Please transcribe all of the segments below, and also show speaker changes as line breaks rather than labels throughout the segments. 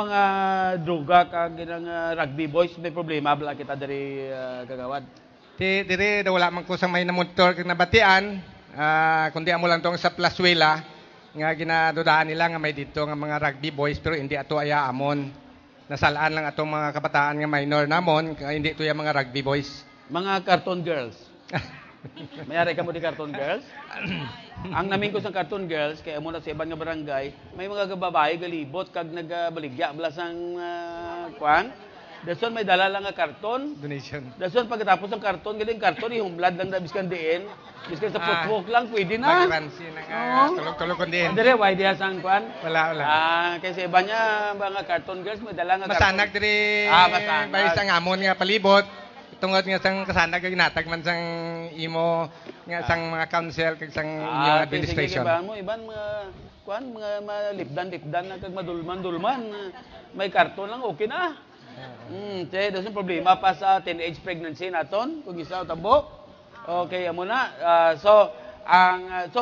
mga droga kag ginang rugby boys may problema bala kita diri kagawad.
Dire wala man ko sa may namotor kag nabatian, kundi amo lang tong sa Plaswela nga ginadudaan nila nga may dito nga mga rugby boys pero hindi ato aya amon. Nasalaan lang atong mga kabataan nga minor namon, hindi to ya mga rugby boys.
Mga cartoon girls. Mayari ka mo di cartoon girls? Ang namin ko sa cartoon girls, kaya muna sa ibang nga barangay, may mga babae galibot kag nagbaligya blasang kwan. Dason may dala lang nga karton.
Donation.
Dason pagkatapos ng karton, galing karton ihumblad lang na biskan diin. Biskan sa footwalk lang pwede na.
Magransi na tulog-tulog din.
Dire why diha sang kwan?
Wala.
Kasi iba niya mga cartoon girls may dala nga karton.
Masanag dire.
Masanag.
Bay sang amon nga palibot. Tungod nga sang kasanag nga ginatag man sang imo nga sang mga council kag sang inyong administration.
Sige mo iban mga kwan mga malipdan na kag madulman. May karton lang okay na. Doon problema pa sa teenage pregnancy naton kung isa tabo. Okay, amo na. So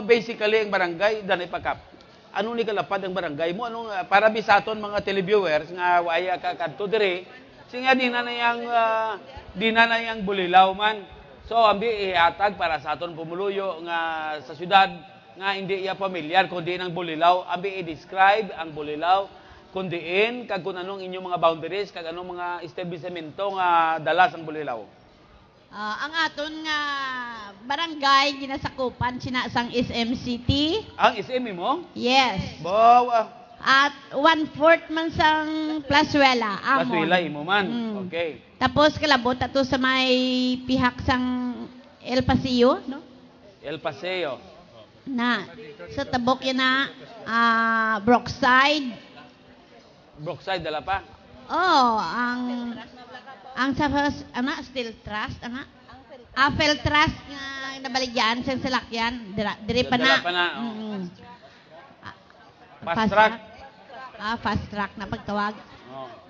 basically ang barangay danay pakap. Ano ni kalapad ang barangay mo? Anong para bisaton mga televiewers nga waya ka kadto diri. Singa di na yang bulilaw man. So ambi ihatag para sa aton pumuluyo nga sa syudad nga hindi iya pamilyar kundi nang bulilaw. Ambi i-describe ang bulilaw kundiin kag kun anong inyong mga boundaries kag anong mga establishmento nga dalas ang bulilaw.
Ang aton nga barangay ginasakupan sinasang SM City.
Ang SM mo?
Yes.
Bawa.
At 1/4 man sang Plaswela.
Plaswela imo man. Okay.
Tapos kalabot ato sa may pihak sang El Paseo, no?
El Paseo.
Na sa tabok yan na Brookside.
Brookside dala pa.
Ang sa Steel Trust, Apple Trust nga nabaligyan sa salakyan, dire pa na.
Fast track.
Fast track na pagtawag.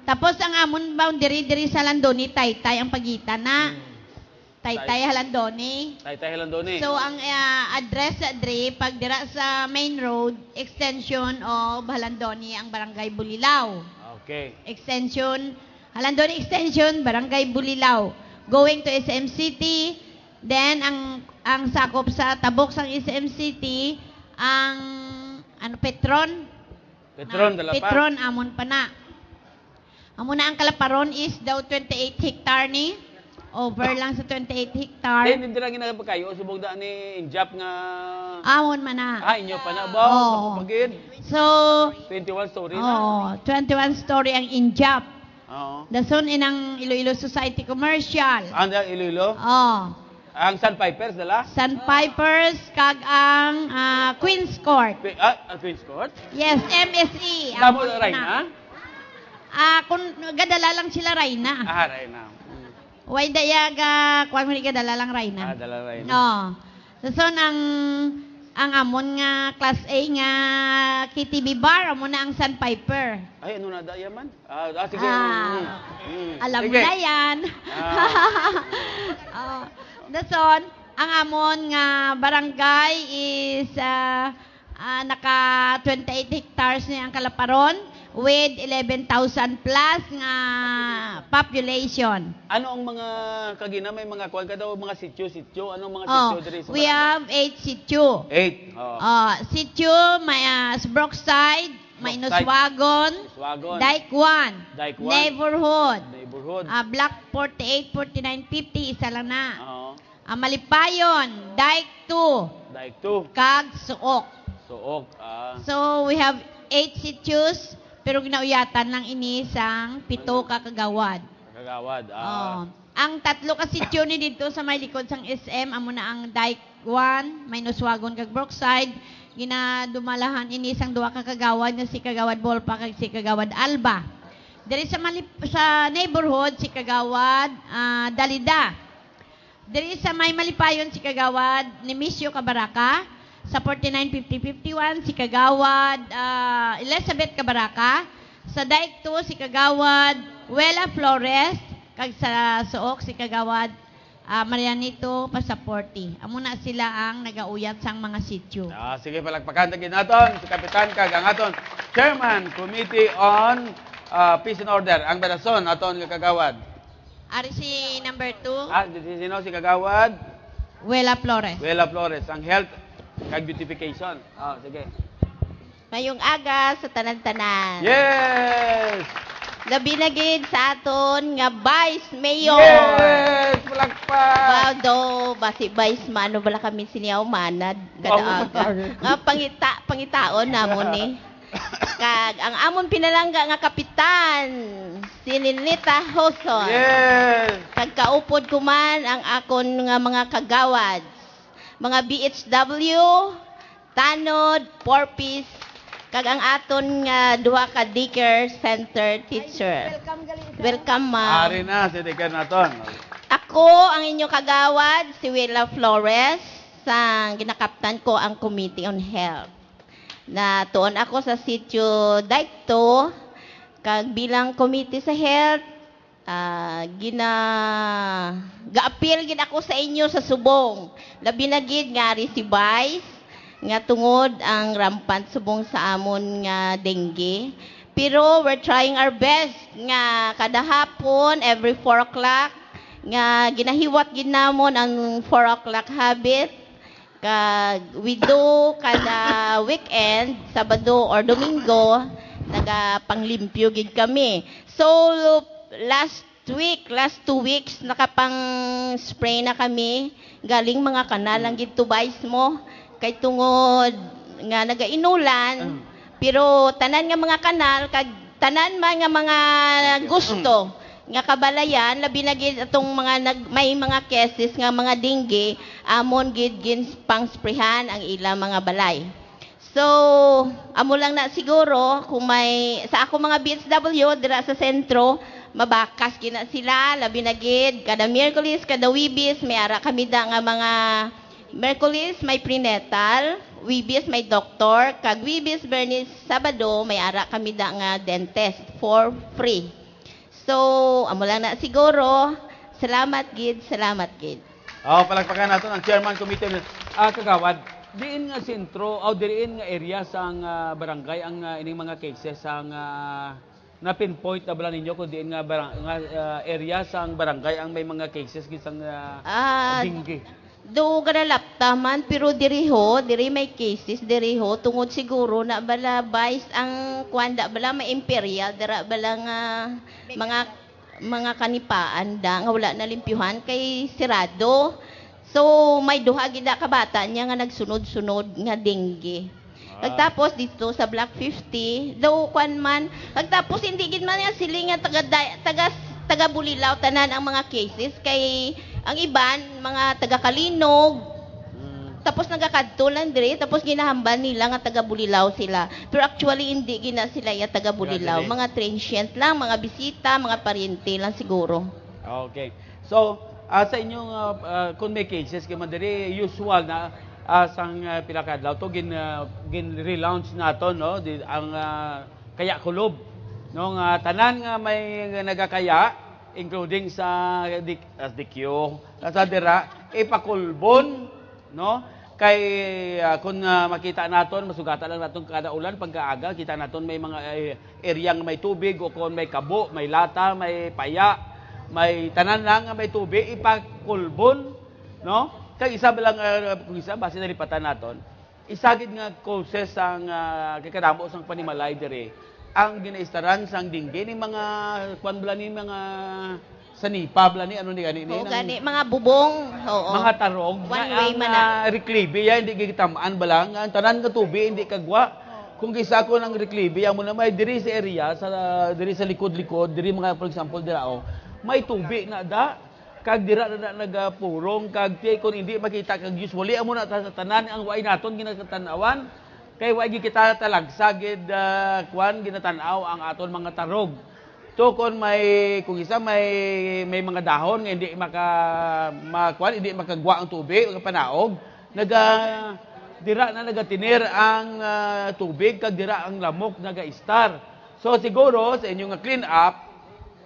Tapos ang amon boundary diri sa Landoni, Taytay ang pagitan na. Taytay Halandoni. So ang address sa diri pag dira sa main road, extension of Halandoni ang Barangay Bulilaw.
Okay.
Extension Halandoni extension Barangay Bulilaw. Going to SM City, then ang sakop sa tabok sang SM City ang Petron.
Dala pa.
Petron amon pa na. Amon na ang Kalaparon is daw 28 hectare ni. Over lang sa 28 hectare.
Hindi lang ginagawa kayo. Subog da ni Injap nga...
Amon man na.
Inyo pa na ba? Pagid.
So...
21 story na.
21 story ang Injap.
Dason
inang Iloilo Society Commercial.
Ang Iloilo? Ang Sandpipers dala?
Sandpipers kag ang Queen's Court.
Queen's Court?
Yes, MSE.
Damo Rayna?
Kung gadala lang sila Rayna.
Rayna.
Way dayaga, kuan mo ni ka dala lang Rayna.
Dala Rayna.
So ang amon nga class A nga KTV bar amon na ang Sandpiper.
Ay ano na daya man? Sige.
Alam mo na yan. Dason ang amon nga barangay is naka 28 hectares ni ang Kalaparon with 11,000 plus nga population.
Ano ang mga kagina may mga kuan ka daw mga sitio? Anong mga sitio diri sa
we have 8 sitio.
8.
Sitio may Brookside, may Nuswagon, Dike 1, Neighborhood. Block 48, 49, 50 isa lang na. Malipayon, Dike 2. Kag Suok. So we have 8 sitios. Pero ginauyatan lang ini sang 7 ka kagawad. Ang 3 ka sityo ni dito sa may likod sang SM, amo na ang Dike 1, may Nuswagon kag Brookside, ginadumalahan ini sang 2 ka kagawad nga si Kagawad Bolpa kag si Kagawad Alba. Diri sa neighborhood si Kagawad Dalida. Diri sa may Malipayon si Kagawad Nemesio Cabaraka. Sa 49-50-51, si Kagawad Elizabeth Cabaraka. Sa Dike 2, si Kagawad Wela Flores. Kag sa Suok, si Kagawad Marianito Pasaporte. Amo na sila ang nagauyat sang mga sityo.
Sige, palagpakan tagin naton si Kapitan kag ang aton Chairman Committee on peace and order. Ang badason aton nga kagawad.
Ari si number 2,
Sino si kagawad?
Wela Flores.
Wela Flores. Ang health kag beautification. Sige.
Mayong aga sa tanan-tanan.
Yes!
Labi na gid sa aton nga Vice Mayor.
Yes! Palakpak!
Wow, do, basi Vice Mano bala kami siniyaw manad kada aga. Nga pangitaon namon ni. Kag ang amon pinalangga nga kapitan, si Ninita Hoson.
Yes!
Kag kaupod ko man ang akon nga mga kagawad, mga BHW, tanod, porpis, kag ang aton nga duha ka daycare center teacher. Welcome, ma'am.
Ari na, si Dekan naton.
Ako ang inyong kagawad, si Wela Flores, sa ginakaptan ko ang Committee on Health. Na tuon ako sa sitio Daigto, kag bilang committee sa health, ga-appeal gid ako sa inyo sa subong. Labi na gid nga ri si Vice nga tungod ang rampant subong sa amon nga dengue. Pero we're trying our best nga kada hapon every 4 o'clock nga ginahiwat gid namon ang 4 o'clock habit. Kag we do kada weekend, Sabado or Domingo, panglimpyo gid kami. So last 2 weeks nakapang spray na kami galing mga kanal ang gid tubais mo kay tungod nga nagainulan pero tanan nga mga kanal kag tanan man nga mga gusto nga kabalayan labi na gid atong mga may mga cases nga mga dengue amon gid pang-sprayhan ang ilang mga balay. So amo lang na siguro kung may sa ako mga BHW dira sa sentro mabakas gina sila labi na gid kada Miyerkules kada Wibis may ara kami da nga mga Miyerkules may prenatal, Wibis may doktor, kag Wibis Bernis Sabado may ara kami da nga dentist for free. So, amo lang na siguro. Salamat gid.
Palakpakan natin ang chairman committee. Kagawad, diin nga sentro, diin nga area sang barangay ang ining mga cases ang na-pinpoint na bala ninyo kung diin nga area sang barangay ang may mga cases gisang dengue.
Do gadalapta man pero diri may cases diri tungod siguro na bala Vice ang kwanda bala may imperial dira bala nga mga kanipaan da nga wala na limpyuhan kay sirado. So may duha gid ka bata niya nga nagsunod-sunod nga dengue. Pagtapos dito sa Block 50 daw kwan man pagtapos hindi gid man nga sila nga taga Bulilaw tanan ang mga cases kay ang iban mga taga Kalinog tapos nagakadto lang diri tapos ginahamban nila nga taga Bulilaw sila pero actually hindi gina sila ya taga Bulilaw mga transient lang mga bisita mga paryente lang siguro. Okay, so sa inyong kung may cases kay man diri usual na sang pila ka adlaw to gin relaunch naton no ang kaya kulob no nga tanan nga may nagakaya including sa DQ sa dira ipakulbon no kay kung makita naton masugatan lang naton kada ulan pagkaaga kita naton may mga eryang may tubig o kung may kabo may lata may paya may tanan lang nga may tubig ipakulbon no kay isa lang kung isa base nalipatan naton isagid nga causes ang kikadamo sang panimalay dire ang ginaistaran sang dengue ni mga kwan bla ni mga sanipa bla ni ano ni gani gani mga bubong
mga tarong reclivia hindi gigitamaan bala ang tanan nga tubig hindi kagwa kung gisa ko ng reclivia mo na may diri sa area sa diri sa likod-likod diri mga for example dira may tubig na da kag dira na nagapurong kag kun hindi makita kag usually amo na sa tanan ang way naton ginatanawan kay wa gi kita talagsagid kwan ginatanaw ang aton mga tarog. To kon kung isa may mga dahon nga hindi hindi makagwa ang tubig ang panaog, dira na nagatinir ang tubig kag dira ang lamok naga-star. So siguro sa inyong clean up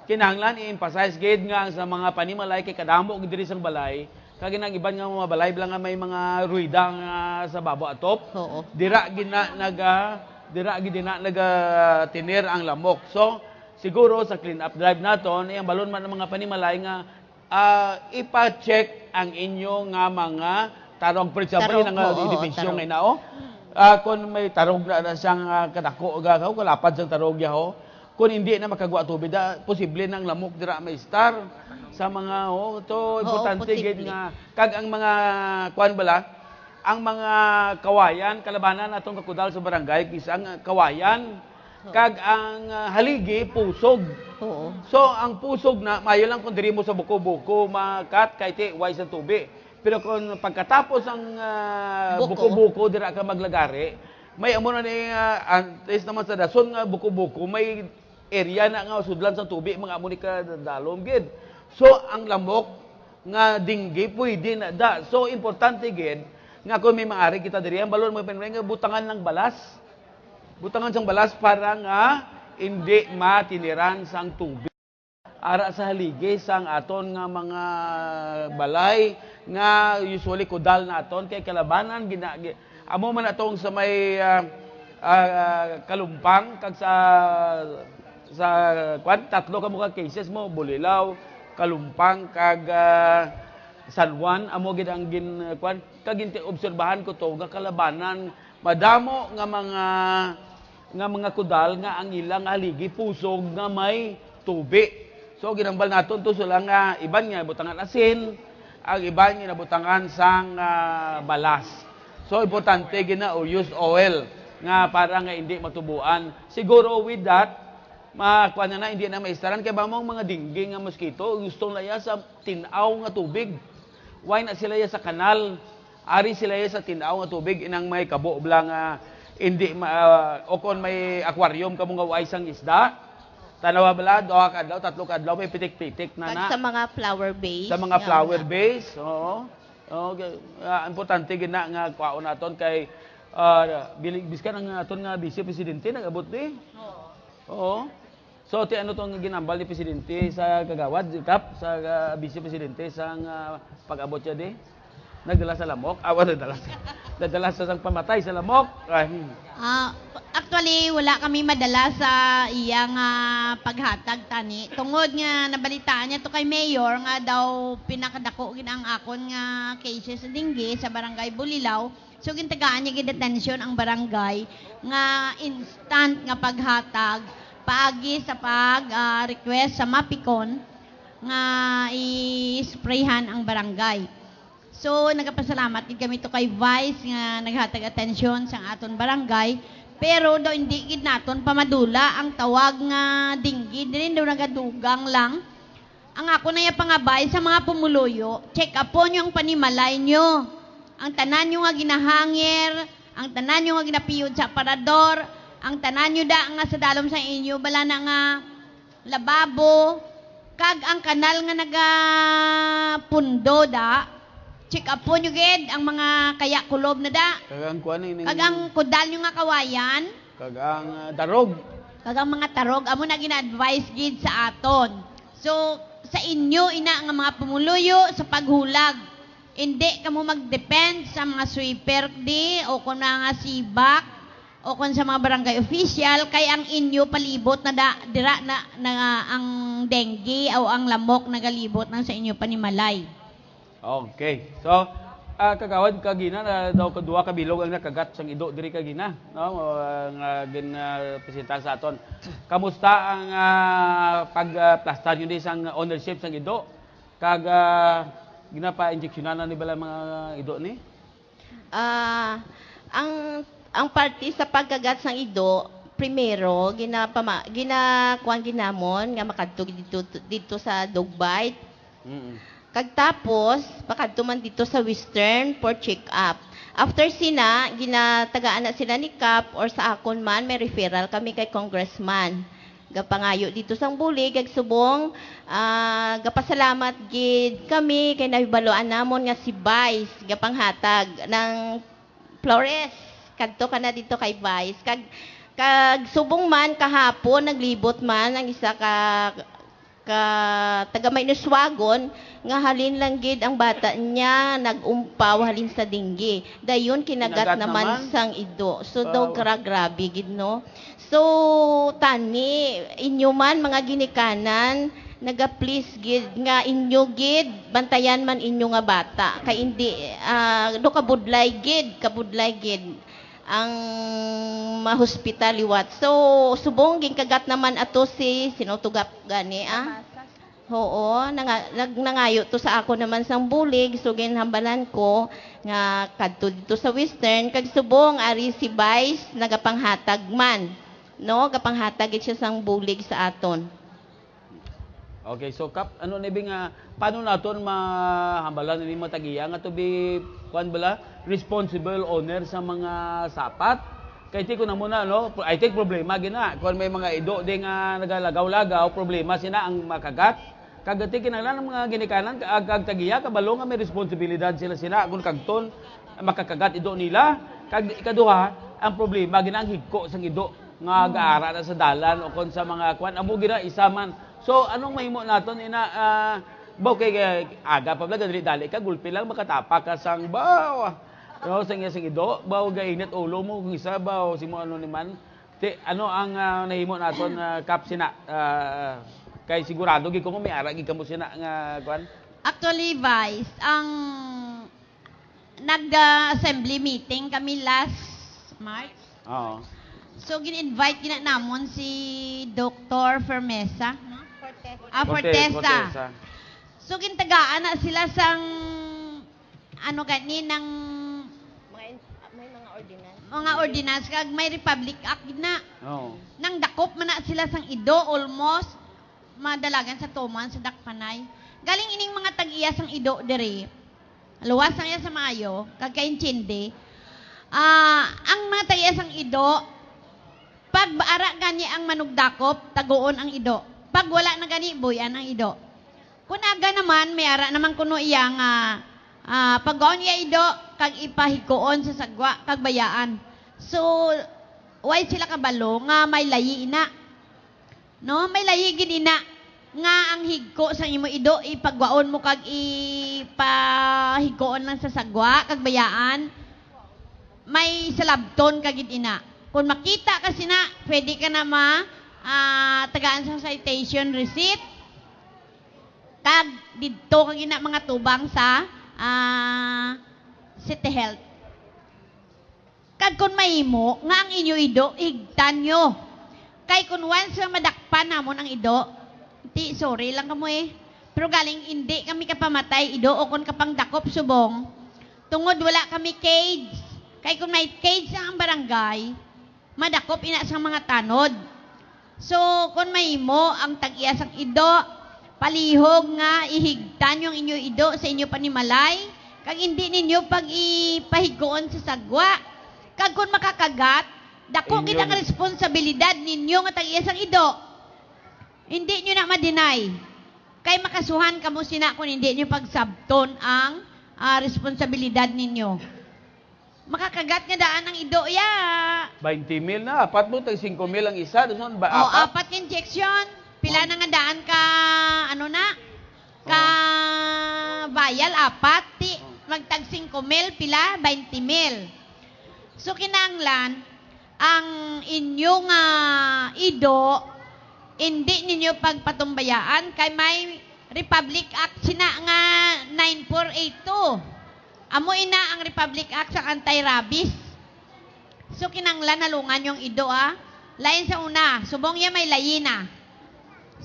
kinahanglan i-emphasize gid nga sa mga panimalay kay kadamo diri sang balay. Kagi nang iban nga mga balay lang nga may mga ruida nga sa babo atop. Dira gid na naga tinir ang lamok. So siguro sa clean up drive naton, ang balon man ng mga panimalay nga ipa-check ang inyo nga mga tarog. For example,
Tarog,
yun ang
oo,
division
tarog.
ngayon na, kung may tarog na siyang kadako, kalapad siyang tarog yaho, kung hindi na makagawa tubig, posible nang lamok dira may star sa mga, importante
posible.
gid nga, kag ang mga, kuan bala, ang mga kawayan, kalabanan natong kakudal sa barangay, kisang kawayan, kag ang haligi, pusog.
Oo.
So, ang pusog na, mayo lang kung diri mo sa buko-buko, makat, kahit wise sa tubig. Pero kung pagkatapos ang buko-buko, dira ka maglagari, may amo na ni, antes naman sa dason nga buko-buko, may area na nga sudlan sa tubig, mga amo ni ka dalom, gid. So, ang lamok nga dinggi, pwede na da. So, importante gid, nga kung may maari kita diri, ang balon mo nga butangan ng balas. Butangan sang balas para nga hindi matiniran sang tubig. Ara sa haligi sang aton nga mga balay nga usually kudal na aton kay kalabanan amo man atong sa may Kalumpang kag sa kwan tatlo ka mga cases mo Bulilaw, Kalumpang kag San Juan amo gid ang kwan kag obserbahan ko to nga kalabanan madamo nga mga kudal nga ang ilang haligi pusog nga may tubig. So ginambal naton to sila nga iban nga butangan asin, ang iban nga nabutangan sang balas. So importante gina use oil nga para nga hindi matubuan. Siguro with that makuha na hindi na maistaran kay bamong mga dingging nga mosquito gusto nila sa tinaw nga tubig. Why na sila sa kanal? Ari sila sa tinaw nga tubig inang may kabo blang hindi o kung may aquarium ka mga way sang isda tanawa bala duha ka adlaw tatlo ka adlaw may pitik-pitik na na
Sa mga flower base.
sa mga flower base okay. Importante gid na nga kwaon naton kay biskan ang aton nga Vice Presidente nagabot ni oo so ti ano tong ginambal ni presidente sa kagawad kap sa Vice Presidente sang pag-abot siya di nagdala sa lamok nadala sa sang pamatay sa lamok.
Actually, wala kami madala sa iyang paghatag tani. Tungod nga nabalitaan niya to kay Mayor nga daw pinakadako gid ang akon nga cases sa dinggi sa barangay Bulilaw. So gintagaan niya gid atensyon ang barangay nga instant nga paghatag paagi sa request sa Mapicon nga i-sprayhan ang barangay. So, nagapasalamat din kami to kay Vice nga naghatag atensyon sa aton barangay. Pero daw hindi gid naton pamadula ang tawag nga dinggi. Dili daw nagadugang lang. Ang ako na yung pangabay sa mga pumuluyo, check upon yung panimalay nyo. Ang tanan nyo nga ginahangir, ang tanan nyo nga ginapiyod sa aparador, ang tanan nyo da nga sa dalom sa inyo, bala na nga lababo, kag ang kanal nga nagapundo da, check up po nyo gid ang mga kaya kulob na da.
Kagang kuan ni
Kagang kudal nyo nga kawayan.
Kagang darog.
Kagang mga tarog. Amo na gina-advise gid sa aton. So, sa inyo, ina nga mga pumuluyo sa paghulag. Hindi ka mo mag-depend sa mga sweeper di o kung mga sibak o kung sa mga barangay official kay ang inyo palibot na dira na ang dengue o ang lamok nagalibot ng sa inyo panimalay.
Okay. So, kagawad kagina na daw kadua ka bilog ang nakagat sang ido diri kagina, no? Nga presenta sa aton. Kamusta ang pagplastar yun sang ownership sang ido? Kag ginapa-injeksyonan na ni bala mga ido ni?
Ang party sa pagkagat sang ido, primero ginakuan ginamon nga makadto dito sa dog bite. Kag tapos, pakadto man dito sa Western for check-up. After sina, ginatagaan na sila ni Cap or sa akon man, may referral kami kay Congressman. Gapangayo dito sang bulig, kag subong, gapasalamat gid kami kay nahibaloan namon nga si Vice, gapanghatag ng Flores. Kadto ka na dito kay Vice. Kag subong man kahapon, naglibot man ang isa ka taga Mainuswagon nga halin lang gid ang bata niya nagumpaw halin sa dinggi. Dayon kinagat naman sang ido. So daw grabe gid no. So tani inyo man mga ginikanan naga-please gid nga inyo gid bantayan man inyo nga bata kay hindi do kabudlay gid ang mahospital liwat. So subong ginkagat naman ato si sinutugap gani Oo, nangayo to sa ako naman sang bulig, so ginhambalan ko nga kadto dito sa Western kag subong ari si Vice nagapanghatag man. No, gapanghatag gid siya sang bulig sa aton.
Okay, so Kap, ano nibing paano naton mahambalan ni mo tagiya nga to be kuan bala responsible owner sa mga sapat? Kay ti ko na muna no, I think problema gina kung may mga ido di nga nagalagaw-lagaw, problema sina ang makagat. Kagati kinahanglan ng mga ginikanan kag tagiya kabalo nga may responsibilidad sila kung kagton makakagat ido nila. Kag ikaduha, ang problema gina ang higko sang ido nga gaara na sa dalan o kon sa mga kuan amo gina isa man. So anong mahimo naton ina kay aga pa bala dali ka gulpi lang makatapak ka sang baw. No sang ido baw gainit ulo mo kung isa baw simo ano ni man. Ano ang nahimo naton Kap sina kay sigurado gid ko may ara gid kamo sina nga kuan.
Actually, Vice, ang nag-assembly meeting kami last March.
Oo.
So gin-invite gina namon si Dr. Fermesa, no? Fortesa. So gintagaan na sila sang ano gani ng
May mga ordinance.
mga ordinance kag may Republic Act gid na.
Oo.
Nang dakop man na sila sang ido almost madalagan sa tuman sa dakpanay. Galing ining mga tag-iya sang ido diri. Luwas ang iya sa maayo kag kainchindi. Ang mga tag-iya sang ido pag baara gani ang manugdakop taguon ang ido. Pag wala na gani buyan ang ido. Kun aga naman may ara naman kuno iya nga paggaon iya ido kag ipahikoon sa sagwa kag bayaan. So why sila kabalo nga may layi ina. No, may layi gid ina nga ang higko sa imo ido ipagwaon mo kag ipahigkoon lang sa sagwa kag bayaan. May salabton kag gid ina. Kung makita ka sina, pwede ka na tagaan sa citation receipt. Kag didto kag ina mga tubang sa City Health. Kag kun mahimo nga ang inyo ido higtan nyo. Kay kung once madakpan namon ang ido, sorry lang kamo pero galing hindi kami kapamatay ido o kung kapang dakop subong, tungod wala kami cage. Kay kung may cage ang barangay, madakop ina sa mga tanod. So, kung mahimo ang tag-iya sang ido, palihog nga ihigtan yung inyo ido sa inyo panimalay, kag hindi ninyo pag ipahigkoon sa sagwa. Kag kung makakagat, dako gid ang responsibilidad ninyo nga tag-iya sang ido. Hindi nyo na ma-deny. Kay makasuhan kamo sina kung hindi nyo pagsabton ang responsibilidad ninyo. Makakagat nga daan ang ido ya.
20 mil na, apat mo tag 5 mil ang isa, doon ba
apat ka injection. Pila na nga daan ka ka vial apat, magtag 5 mil pila 20 mil. So kinanglan ang inyong ido hindi ninyo pagpatumbayaan kay may Republic Act sina nga 9482. Amo ina ang Republic Act sa anti-rabies. So kinanglan nalungan yung ido Lain sa una, subong ya may layina.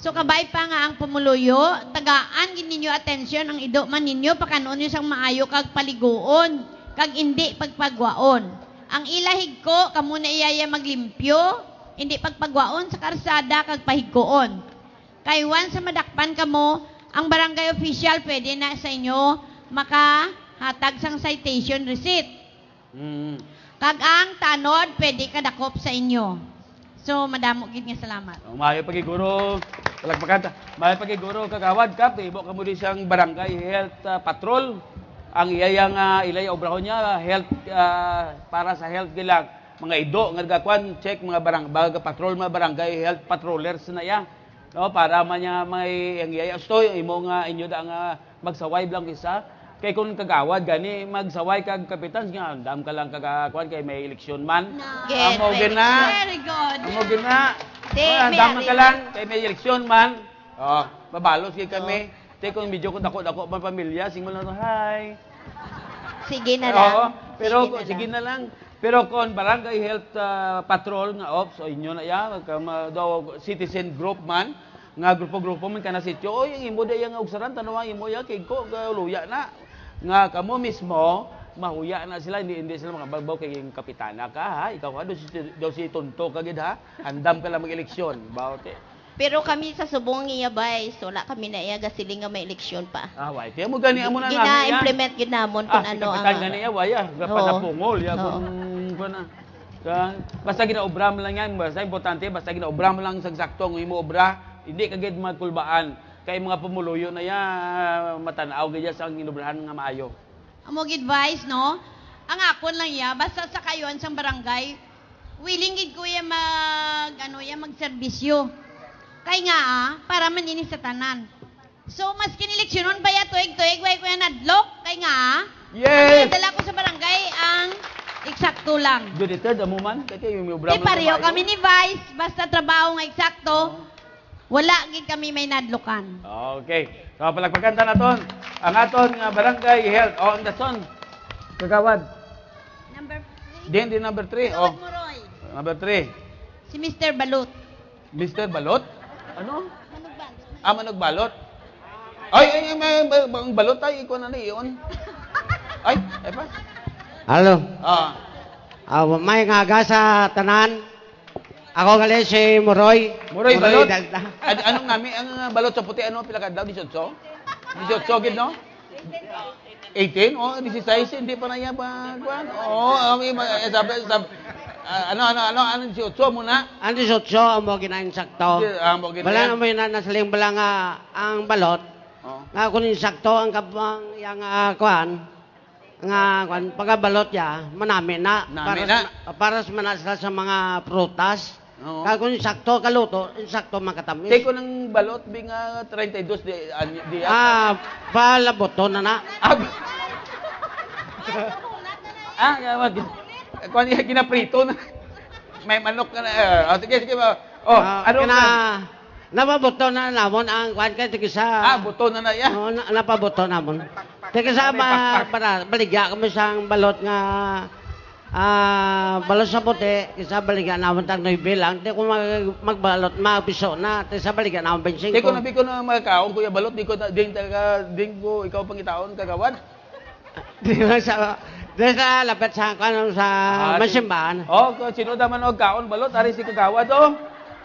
So kabay pa nga ang pumuluyo, tagaan gid ninyo atensyon ang ido man ninyo pakanon nyo sang maayo kag paliguon kag hindi pagpagwaon. Ang ilahig ko kamo na iyaya maglimpyo, hindi pagpagwaon sa karsada kag pahigkoon. Kay once sa madakpan kamo, ang barangay official pwede na sa inyo makahatag sang citation receipt. Kag ang tanod pwede kadakop sa inyo. So madamo gid nga salamat.
Maayo pagiguro, palagpakan ta. Maayo pagiguro kagawad Kap, ibo kamo di siyang barangay health patrol. Ang iyayang ilay obrahon niya health para sa health gilang mga ido nga nagakwan check mga barangay patrol mga barangay health patrollers na ya. No, para man niya may ang yaya. Gusto yung imo nga inyo da nga magsaway lang isa. Kay kung kagawad gani magsaway kag kapitan nga dam ka lang kagakuan kay may eleksyon man.
Yes,
Amo gina.
Very good.
Amo gina.
Di, may
Dam ka
ari
lang kay may eleksyon man. Oh, mabalos kay kami. Te kung medyo kung dako-dako pa pamilya, sing mo lang hi.
Sige na lang.
Oo, pero sige na lang. Pero kung barangay health patrol nga ops o inyo na ya daw citizen group man nga grupo-grupo man kana sitio oy imo day nga ugsaran tanong imo ya kay ko luya na nga kamo mismo mahuya na sila hindi sila makabagbaw kay kapitana ka ha ikaw daw si tonto ka gid ha andam ka lang mag-eleksyon bawte.
Pero kami sa subong iya bay, so wala kami na iya gasiling nga may eleksyon pa.
Why kaya mo gani amo na
Gina-implement gid namon kung
si
ano
kapitan gani ya waya panapungol ya kung na. Basta ginaobra mo lang yan, basta importante, basta ginaobra mo lang sagsakto ang imo obra, hindi kagid magkulbaan. Kay mga pumuluyo na ya, matanaw gid sa ginobrahan nga maayo.
Amo advice no? Ang akon lang ya, basta sa kayon sang barangay, willing gid ko ya magserbisyo. Kay nga para manini sa tanan. So mas kineleksyonon ba ya tuig-tuig way ko ya nadlok kay nga
Yes.
dala ko sa barangay ang eksakto lang.
Juditer damo man kay yung obra
Di pareho kami ni Vice, basta trabaho nga eksakto. Wala gid kami may nadlokan.
Okay. So palagpagan ta naton ang aton nga barangay health on the son. Kagawad.
Number 3.
Din number 3. Oh.
Muroy.
Number 3.
Si Mr. Balut.
Mr. Balot? Ano? Manugbalot. Ay, may balot tayo iko na iyon. Ay pa.
Halo.
Ah.
May ngaga sa tanan. Ako gali si Muroy.
Muroy balot.
Dalda.
Anong nami ang balot sa puti ano pila ka daw 18? 18 gid no? 18 oh 16 hindi pa na yan ba kuan? Oh, sabi ano 18 muna.
Ang 18 mo ginain sakto.
Amo gid.
Wala na may nasaling bala nga ang balot.
Oh.
Nga kunin sakto ang kabang yang kuan. Nga kuan pagabalot ya manami na
Nami
para sa manasla sa mga prutas.
Oo.
Kaya kunin sakto kaluto, sakto makatamis.
Take ko ng balot bi nga 32 di
Palaboto na.
Kuan ginaprito na. May manok ka na. Sige ba. Ano
na? Napaboto na namon ang kuan kay tigisa.
buto na ya.
Napaboto namon. Tigisa para baligya kami sang balot nga balot sa puti, kisa baligya namon tag 9 lang. Di ko magbalot mabiso na. Tigisa baligya namon 25.
Di ko nabi ko na magkaon kuya balot, di ko ikaw pangitaon kagawad.
Di sa lapit sa kanong sa masimbahan.
Sino daman og kaon balot ari si kagawad oh.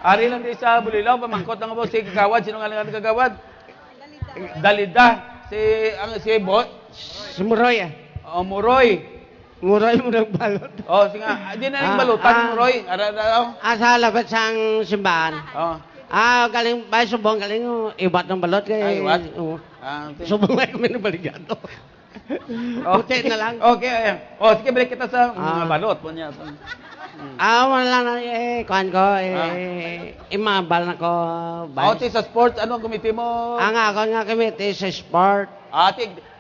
Ari lang di sa Bulilaw pamangkot ngabo si kagawad, sino nga lang kagawad? Dalida si Bot.
Si Muroy.
Muroy.
Muroy mo nagbalot.
Sige nga, di na rin balutan Muroy.
Sa lapit sa simbahan. Galing ba subong galing ibat ng balot kay.
Ibat.
Subong ay kami nabaligado. Okay na lang.
Okay. Sige, balik kita sa mga balot po niya.
Wala na kuhan ko, imabal na ko.
Sa sports, ano ang komite mo?
Ang ako nga komite sa sport.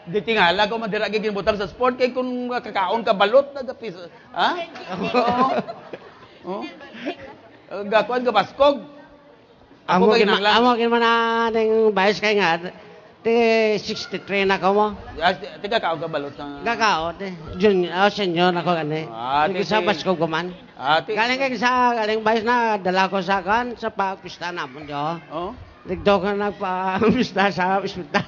Di tingala ko madira gibutang sa sport kay kung kakaon ka balot nagapis. Ha? Gakuan ka baskog.
Amo kin man ning bayas kay nga. 63 na ko mo.
Tiga kaon ka balot sa.
Gakao junior senior ako gani. Sa baskog ko man. Galing kay galing bayas na dala ko sa kan sa pagpista namon jo. Digdo ka nagpa-pista sa ospital.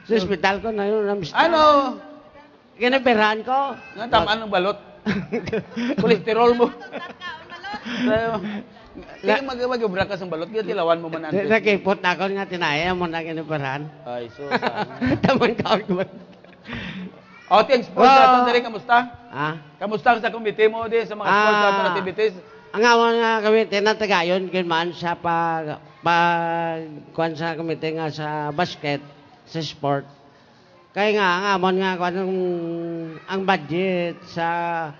Sa ospital ko na yun.
Ano?
Ginapirahan ko.
Nga, tamaan ng balot. Kolesterol mo. Mag-ubra ka sa balot, kaya tilawan mo man.
Nakipot na ako nga tinaya mo na ginapirahan.
Ay, so.
Taman ka ako.
Thanks, sports natin dali, kamusta? Kamusta sa komite mo di sa mga sports activities?
Ang awan nga komite na tagayon man sa kuan sa komite nga sa basket, sa sport. Kaya nga, ang amon nga kuan ang budget sa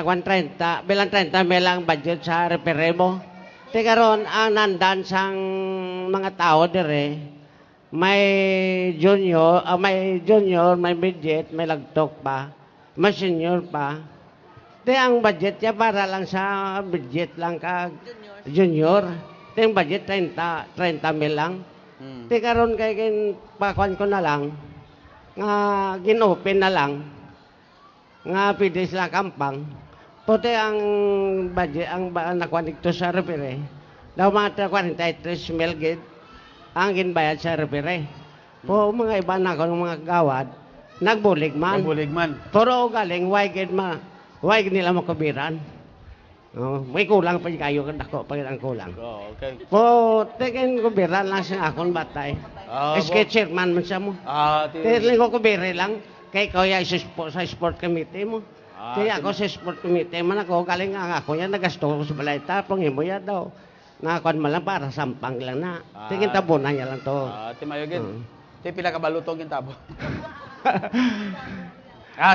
kuan 30, bilang 30 may lang budget sa referee mo. Te karon ang nandan sang mga tao dire, may junior, may budget, may lagtok pa, may senior pa. Te ang budget niya para lang sa budget lang ka junior. Te ang budget 30 mil lang. Te karon kay pakuan ko na lang nga ginopen na lang nga pwede sila kampang. Puti ang budget, ang nakuha dito sa repere. Daw mga 43 mil gid ang ginbayad sa repere. Po mga iba na ng mga gawad, nagbulig man. Pero galing, why gid nila makabiran. May kulang pa kayo, dako pa ang kulang.
Okay.
Po, tingin kubiran lang siya akong batay. Chairman man siya mo. Tingin ko kubiri lang, kay kaya sa sport committee mo. Kaya ako sa sport committee man ako, galing nga ako yan, nagasto ko sa balay tapong, mo yan daw. Nakakuan mo lang para sampang lang na. Tingin tabunan niya lang to.
Timayogin. Pila ka balutong yung tabo.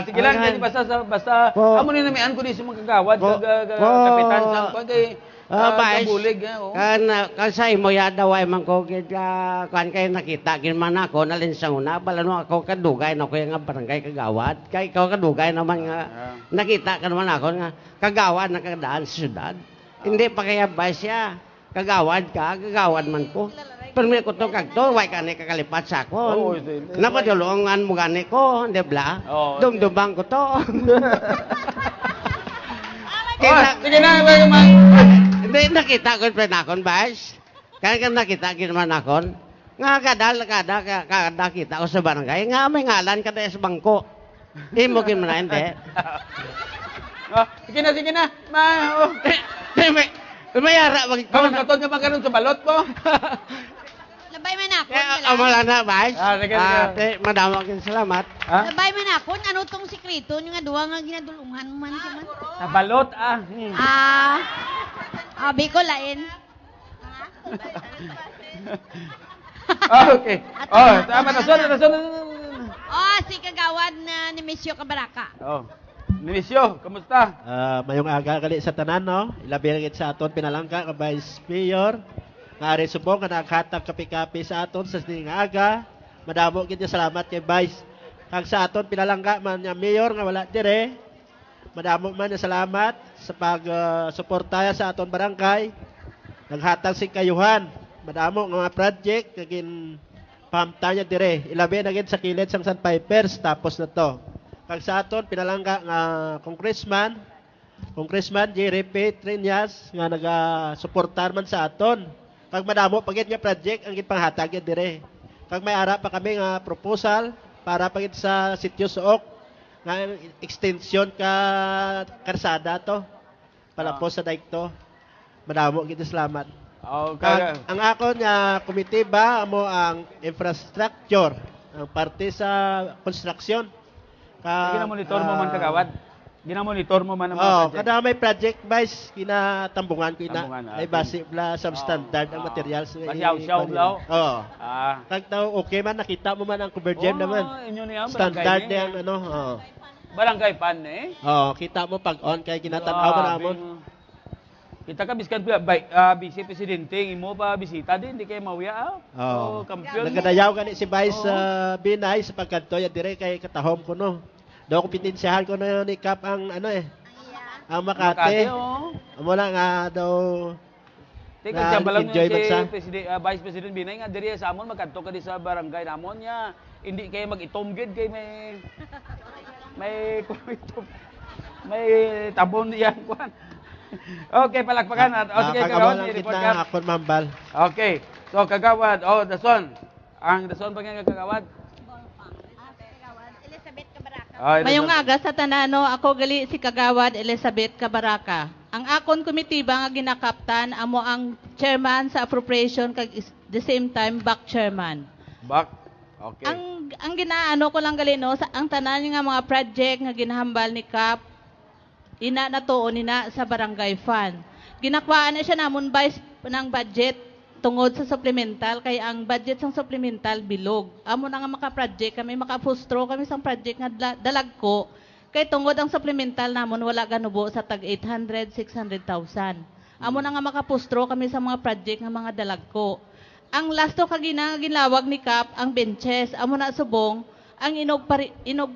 Sige lang, basta, amo ni namian ko di sa mga kagawad, kapitan sa kay kabulig.
Kan sa imo ya daw ay man ko kan kay nakita gin man ako nalinsang una balano ako kadugay na ko nga barangay kagawad kay ikaw kadugay naman nga nakita ka naman ako nga kagawad nakadaan sa syudad hindi pa kaya ba siya kagawad man ko permi ko to kagto way kani kakalipat sa ako napadulungan mo gani ko hindi bla dumdumang ko to
sige na
hindi nakita ko pa nakon bas. Kaya nakita ginaman nakon. Nga kada kita ko sa barangay nga may ngalan kada sa bangko. Imo kin man hindi.
Sige na.
May ara wag
katod nga magkaroon sa balot mo.
Labay man ako.
Amala na bas. Madamo kin salamat.
Labay man ako ano tong sikreto nga duwa nga ginadulungan man siya man.
Sa balot
Abi ko lain.
Okay. Tama na.
Si kagawad na ni Misyo Cabaraka.
Nimisyo, kamusta?
Mayong aga gali sa tanan, no? Ilabi lang sa aton pinalangka ka Vice Mayor. Nga rin subong nga nakatag kapi-kapi sa aton sa sining aga. Madamo gid salamat kay Vice. Kag sa aton pinalangka man nga Mayor nga wala dire. Madamo man salamat sa pag-suporta sa aton barangay. Naghatag si kayuhan. Madamo nga mga project kagin pahamtanya dire. Ilabi na gid sa kilid sang San Pipers tapos na to. Kag sa aton pinalangka nga Congressman Jerry Petrinas nga naga-suportar man sa aton. Kag madamo pagit nga project ang gipanghatag dire. Kag may ara pa kami nga proposal para pagit sa Sitio Suok nga extension ka karsada to. Palapos sa daig to. Madamo gid salamat. Ang ako nga committee ba amo ang infrastructure, ang parte sa construction.
Ginamonitor mo man kagawad. Ginamonitor mo man ang mga project.
Kada may project vice kinatambungan ko ay base bla substandard ang materials nga.
Pasyaw blaw.
Kag taw okay man nakita mo man ang convergent naman. Standard na ang ano.
Barangay pan
kita mo pag on kay ginatanaw man amon.
Kita ka biskan Vice Presidente imo pa bisita din di kay mawya kampiyon.
Nagadayaw gani si Vice Binay sa pagkanto ya dire kay katahom ko no. Daw ko pitinsihan ko na ni Kap ang ang Makati. Amo na nga daw
Tika siya balang si Vice President Binay nga diri sa amon magkanto ka di sa barangay namon nya hindi kay mag-itom gid kay may tabon yan kuan. Okay, palakpakan at sige kagawad i-report ka.
Akon mambal.
Okay. So kagawad, dason. Ang dason pa nga kagawad.
Elizabeth Cabaraka.
Mayong aga sa tanano, ako gali si kagawad Elizabeth Cabaraka. Ang akon komitiba nga ginakaptan amo ang chairman sa appropriation kag the same time back chairman.
Back. Okay.
Ang ginaano ko lang gali no, ang tanan nga mga project nga ginahambal ni Kap ina na tuon ina sa barangay fund. Ginakwaan na siya namon vice ng budget tungod sa supplemental kay ang budget sang supplemental bilog. Amo na nga maka-project kami maka-fustro kami sang project nga dalag ko kay tungod ang supplemental namon wala ganubo sa tag 800 600,000. Amo na nga makapustro kami sa mga project nga mga dalagko. Ang lasto ginawag ni Kap ang benches, amo na subong ang inog